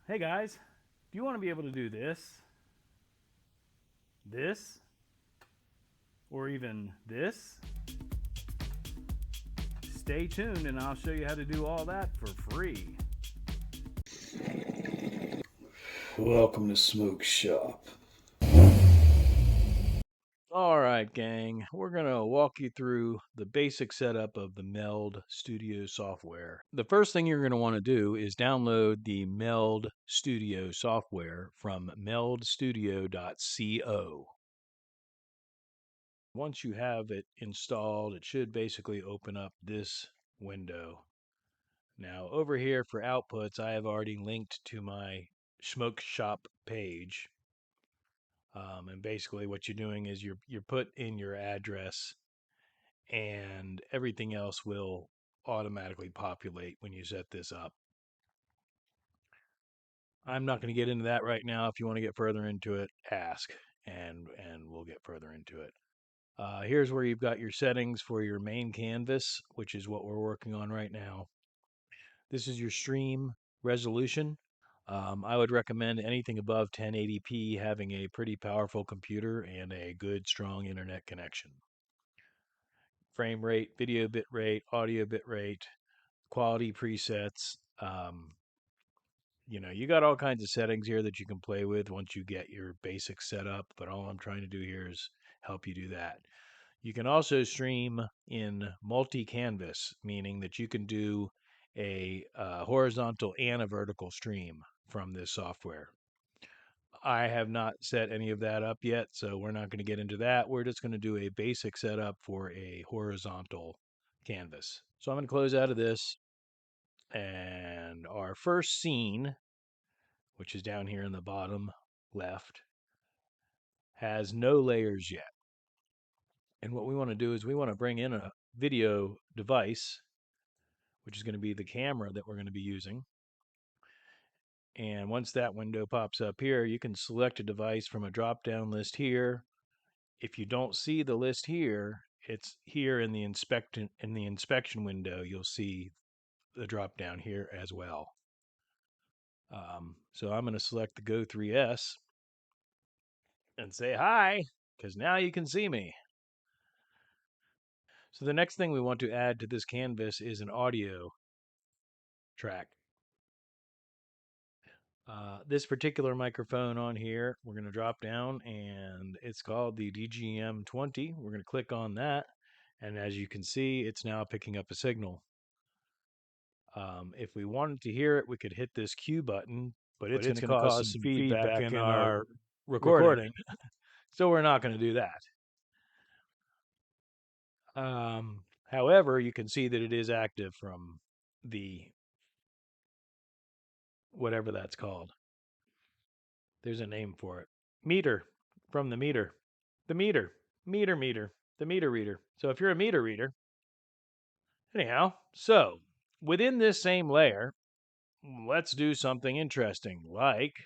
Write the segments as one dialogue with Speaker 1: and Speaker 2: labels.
Speaker 1: Hey guys, do you want to be able to do this, or even this? Stay tuned and I'll show you how to do all that for free.
Speaker 2: Welcome to Smoke Shop.
Speaker 1: All right, gang, we're going to walk you through the basic setup of the Meld Studio software. The first thing you're going to want to do is download the Meld Studio software from meldstudio.co. Once you have it installed, it should basically open up this window. Now, over here for outputs, I have already linked to my Smoke Shop page. And basically, what you're doing is you're put in your address, and everything else will automatically populate when you set this up. I'm not going to get into that right now. If you want to get further into it, ask, and we'll get further into it. Here's where you've got your settings for your main canvas, which is what we're working on right now. This is your stream resolution. I would recommend anything above 1080p having a pretty powerful computer and a good, strong internet connection. Frame rate, video bit rate, audio bit rate, quality presets. You got all kinds of settings here that you can play with once you get your basics set up, but all I'm trying to do here is help you do that. You can also stream in multi-canvas, meaning that you can do a horizontal and a vertical stream from this software. I have not set any of that up yet, so we're not going to get into that. We're just going to do a basic setup for a horizontal canvas. So I'm going to close out of this, and our first scene, which is down here in the bottom left, has no layers yet. And what we want to do is we want to bring in a video device, which is going to be the camera that we're going to be using. And once that window pops up here, you can select a device from a drop-down list here. If you don't see the list here, it's here in the inspection window. You'll see the drop-down here as well. So I'm going to select the Go 3S and say hi, because now you can see me. So the next thing we want to add to this canvas is an audio track. This particular microphone on here, we're going to drop down, and it's called the DGM-20. We're going to click on that, and as you can see, it's now picking up a signal. If we wanted to hear it, we could hit this Q button, but it's going to cause some feedback in our recording. So we're not going to do that. However, you can see that it is active from the whatever that's called. There's a name for it. Meter, from the meter. The meter. Meter. The meter reader. So if you're a meter reader, anyhow, so within this same layer, let's do something interesting, like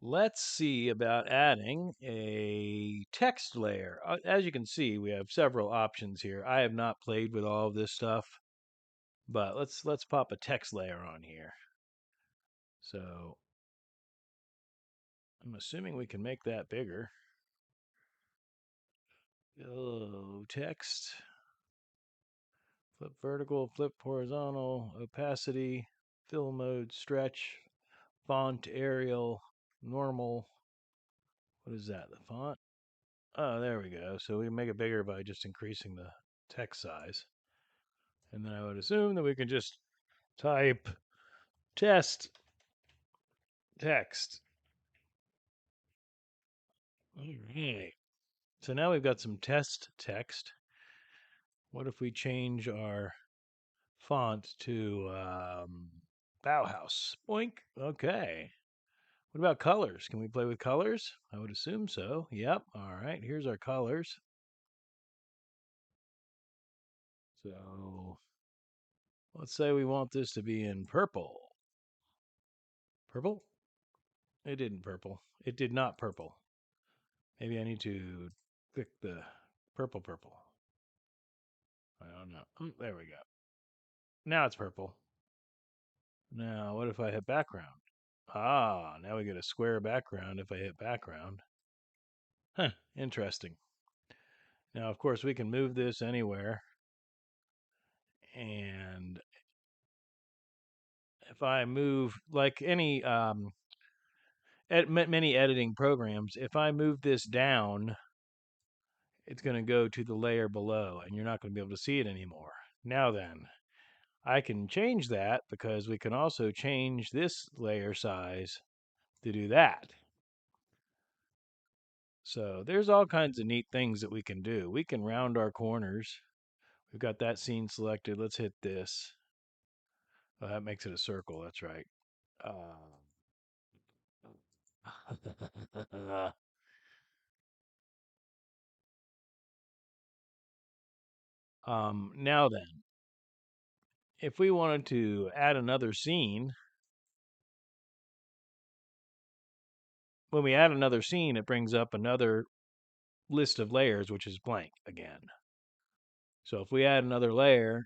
Speaker 1: let's see about adding a text layer. As you can see, we have several options here. I have not played with all of this stuff, but let's pop a text layer on here. So I'm assuming we can make that bigger. Oh, text. Flip vertical, flip horizontal, opacity, fill mode, stretch, font, Arial, normal. What is that? The font? Oh, there we go. So we make it bigger by just increasing the text size. And then I would assume that we can just type test text. All right. So now we've got some test text. What if we change our font to Bauhaus? Boink. Okay. What about colors? Can we play with colors? I would assume so. Yep. All right. Here's our colors. So let's say we want this to be in purple. Purple? It didn't purple. It did not purple. Maybe I need to click the purple. I don't know. Oh, there we go. Now it's purple. Now, what if I hit background? Ah, now we get a square background if I hit background. Huh, interesting. Now, of course, we can move this anywhere. And if I move, like any many editing programs, if I move this down, it's going to go to the layer below, and you're not going to be able to see it anymore. Now then, I can change that because we can also change this layer size to do that. So there's all kinds of neat things that we can do. We can round our corners. We've got that scene selected. Let's hit this. Oh, that makes it a circle. That's right. Now then, if we wanted to add another scene, when we add another scene, it brings up another list of layers, which is blank again. So if we add another layer,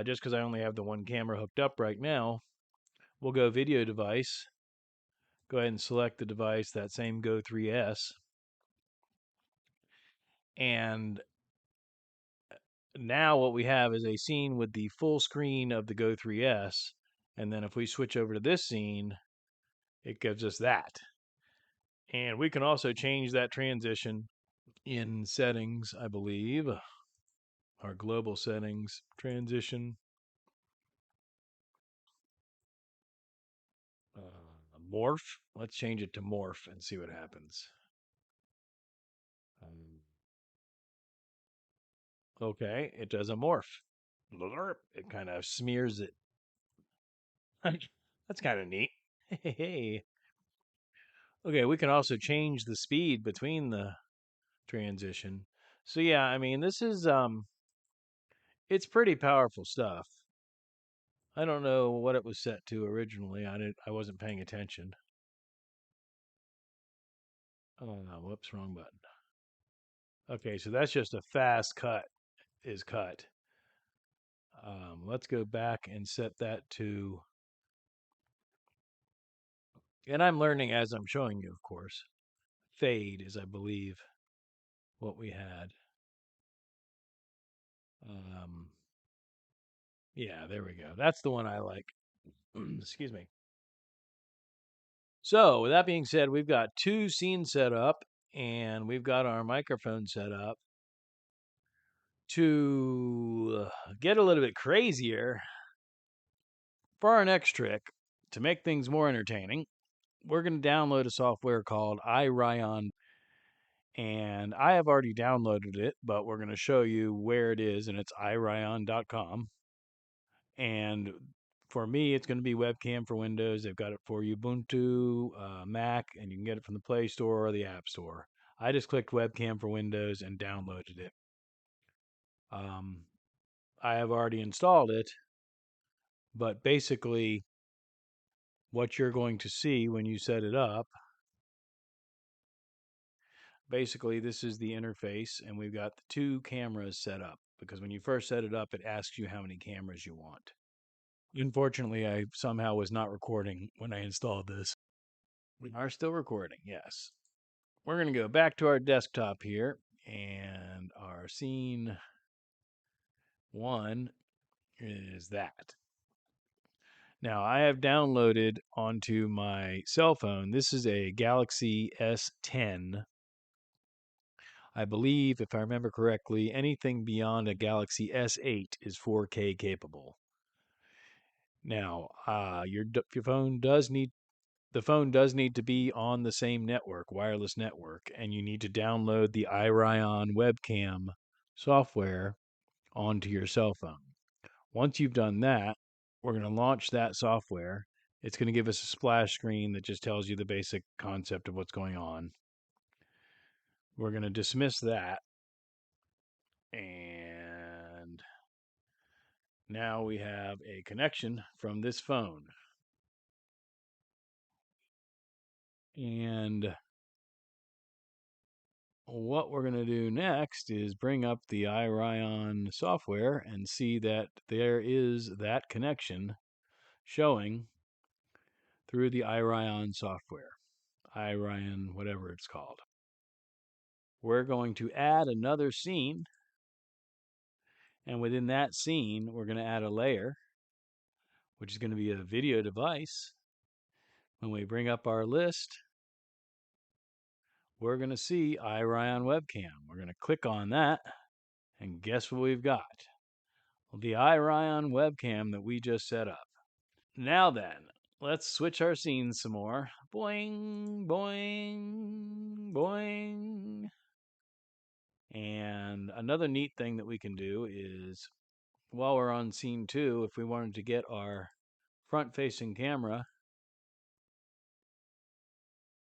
Speaker 1: just because I only have the one camera hooked up right now, we'll go video device, go ahead and select the device, that same Go 3S, and now what we have is a scene with the full screen of the Go 3S, and then if we switch over to this scene, it gives us that. And we can also change that transition in settings, I believe. Our global settings transition. Morph. Let's change it to morph and see what happens. Um, okay, it does a morph. It kind of smears it. That's kind of neat. Hey. Okay, we can also change the speed between the transition. So yeah, I mean, this is it's pretty powerful stuff. I don't know what it was set to originally. I wasn't paying attention. Oh, no, whoops, wrong button. Okay, so that's just a fast cut is cut. Let's go back and set that to, and I'm learning as I'm showing you, of course. Fade is, I believe, what we had. Um, yeah, there we go. That's the one I like. Excuse me. So, with that being said, we've got two scenes set up and we've got our microphone set up. To get a little bit crazier, for our next trick, to make things more entertaining, we're going to download a software called iRion. And I have already downloaded it, but we're going to show you where it is, and it's irion.com. And for me, it's going to be webcam for Windows. They've got it for Ubuntu, Mac, and you can get it from the Play Store or the App Store. I just clicked webcam for Windows and downloaded it. Um, I have already installed it, but basically, what you're going to see when you set it up, basically, this is the interface, and we've got the two cameras set up because when you first set it up, it asks you how many cameras you want. Unfortunately, I somehow was not recording when I installed this. We are still recording, yes. We're going to go back to our desktop here, and our scene one is that. Now, I have downloaded onto my cell phone. This is a Galaxy S10. I believe, if I remember correctly, anything beyond a Galaxy S8 is 4K capable. Now, your phone does need the phone does need to be on the same network, wireless network, and you need to download the iRion webcam software onto your cell phone. Once you've done that, we're going to launch that software. It's going to give us a splash screen that just tells you the basic concept of what's going on. We're going to dismiss that. And now we have a connection from this phone. And what we're going to do next is bring up the iRion software and see that there is that connection showing through the iRion software. iRion, whatever it's called. We're going to add another scene, and within that scene, we're going to add a layer, which is going to be a video device. When we bring up our list, we're going to see iRion webcam. We're going to click on that, and guess what we've got? Well, the iRion webcam that we just set up. Now then, let's switch our scenes some more. Boing, boing, boing. And another neat thing that we can do is, while we're on scene 2, if we wanted to get our front-facing camera,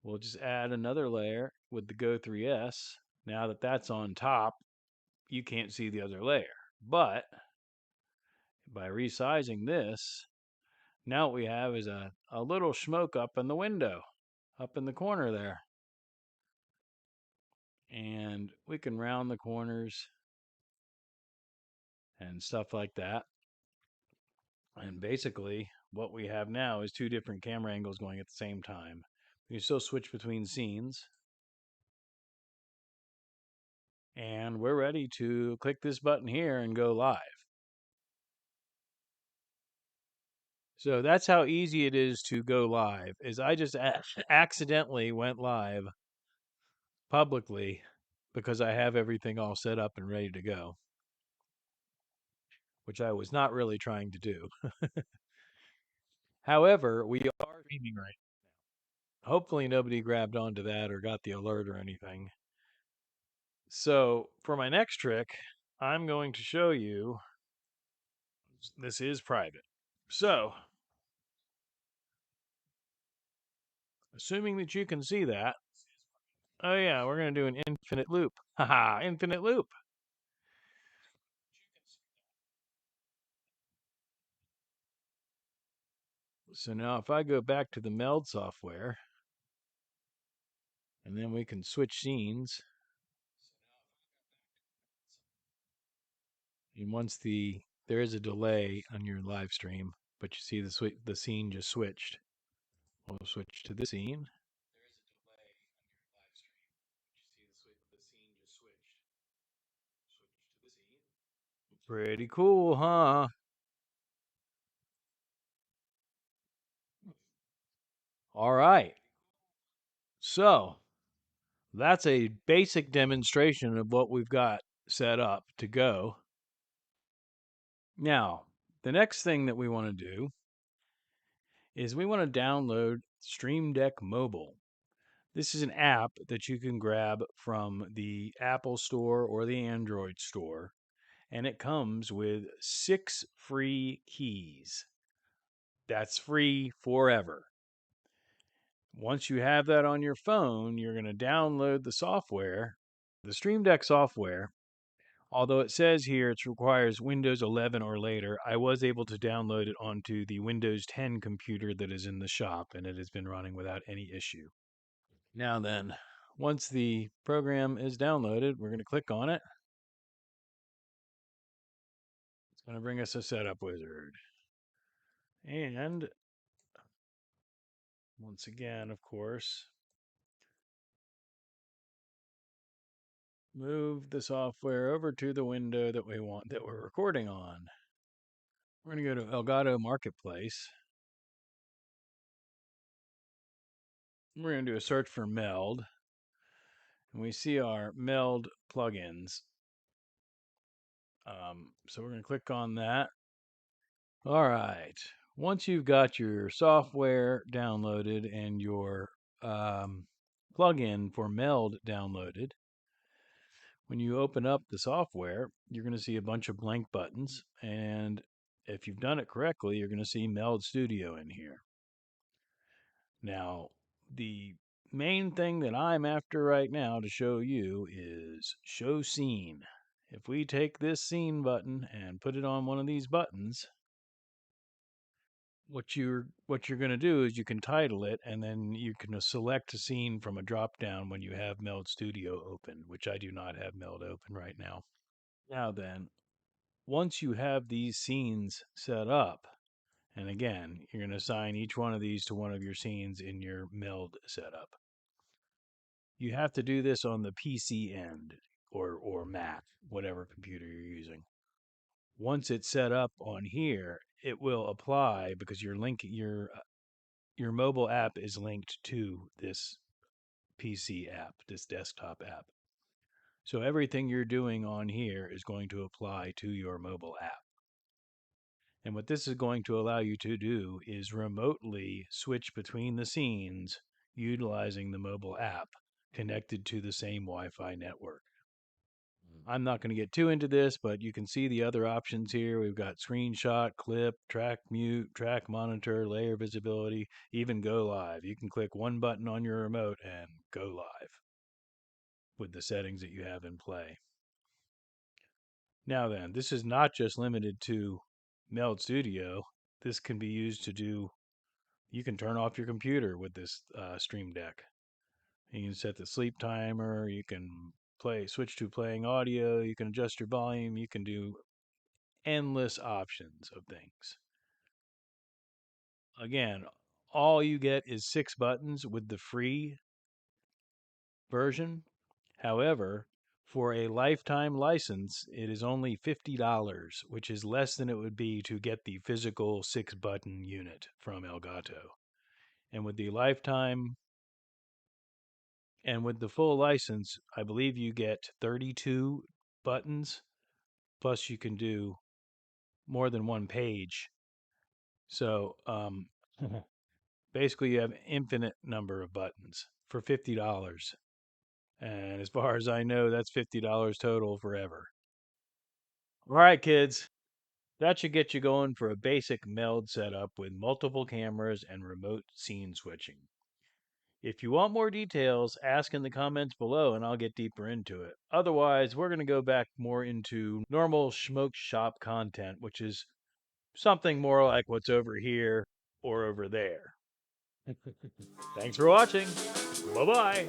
Speaker 1: we'll just add another layer with the Go3S. Now that that's on top, you can't see the other layer. But by resizing this, now what we have is a little smoke up in the window, up in the corner there. And we can round the corners and stuff like that. And basically, what we have now is two different camera angles going at the same time. We can still switch between scenes. And we're ready to click this button here and go live. So that's how easy it is to go live, is I just accidentally went live publicly because I have everything all set up and ready to go, which I was not really trying to do. However, we are streaming right now. Hopefully nobody grabbed onto that or got the alert or anything. So for my next trick, I'm going to show you, this is private. So, assuming that you can see that, oh yeah, we're going to do an infinite loop. Haha, infinite loop. So now if I go back to the Meld software, and then we can switch scenes. And once there is a delay on your live stream, but you see the scene just switched. We'll switch to this scene. Pretty cool, huh? All right. So that's a basic demonstration of what we've got set up to go. Now, the next thing that we want to do is we want to download Stream Deck Mobile. This is an app that you can grab from the Apple Store or the Android Store, and it comes with 6 free keys. That's free forever. Once you have that on your phone, you're going to download the software, the Stream Deck software. Although it says here it requires Windows 11 or later, I was able to download it onto the Windows 10 computer that is in the shop, and it has been running without any issue. Now then, once the program is downloaded, we're going to click on it. It's going to bring us a setup wizard. And once again, of course, move the software over to the window that we want, that we're recording on. We're going to go to Elgato Marketplace. We're going to do a search for Meld. And we see our Meld plugins. So we're going to click on that. All right. Once you've got your software downloaded and your plugin for Meld downloaded, when you open up the software, you're going to see a bunch of blank buttons. And if you've done it correctly, you're going to see Meld Studio in here. Now, the main thing that I'm after right now to show you is show scene. If we take this scene button and put it on one of these buttons, what you're going to do is you can title it, and then you can select a scene from a drop down when you have Meld Studio open, which I do not have Meld open right now. Now then, once you have these scenes set up And again, you're going to assign each one of these to one of your scenes in your Meld setup. You have to do this on the PC end or Mac, whatever computer you're using. Once it's set up on here, it will apply because your mobile app is linked to this PC app, this desktop app. So everything you're doing on here is going to apply to your mobile app. And what this is going to allow you to do is remotely switch between the scenes utilizing the mobile app connected to the same Wi Fi network. I'm not going to get too into this, but you can see the other options here. We've got screenshot, clip, track mute, track monitor, layer visibility, even go live. You can click one button on your remote and go live with the settings that you have in play. Now then, this is not just limited to Meld Studio. This can be used to do, you can turn off your computer with this Stream Deck. You can set the sleep timer, you can switch to playing audio, you can adjust your volume, you can do endless options of things. Again, all you get is 6 buttons with the free version. However, for a lifetime license, it is only $50, which is less than it would be to get the physical 6 button unit from Elgato. And with the lifetime and with the full license, I believe you get 32 buttons, plus you can do more than one page. So basically, you have infinite number of buttons for $50. And as far as I know, that's $50 total forever. All right, kids, that should get you going for a basic Meld setup with multiple cameras and remote scene switching. If you want more details, ask in the comments below and I'll get deeper into it. Otherwise, we're going to go back more into normal smoke shop content, which is something more like what's over here or over there. Thanks for watching. Bye bye.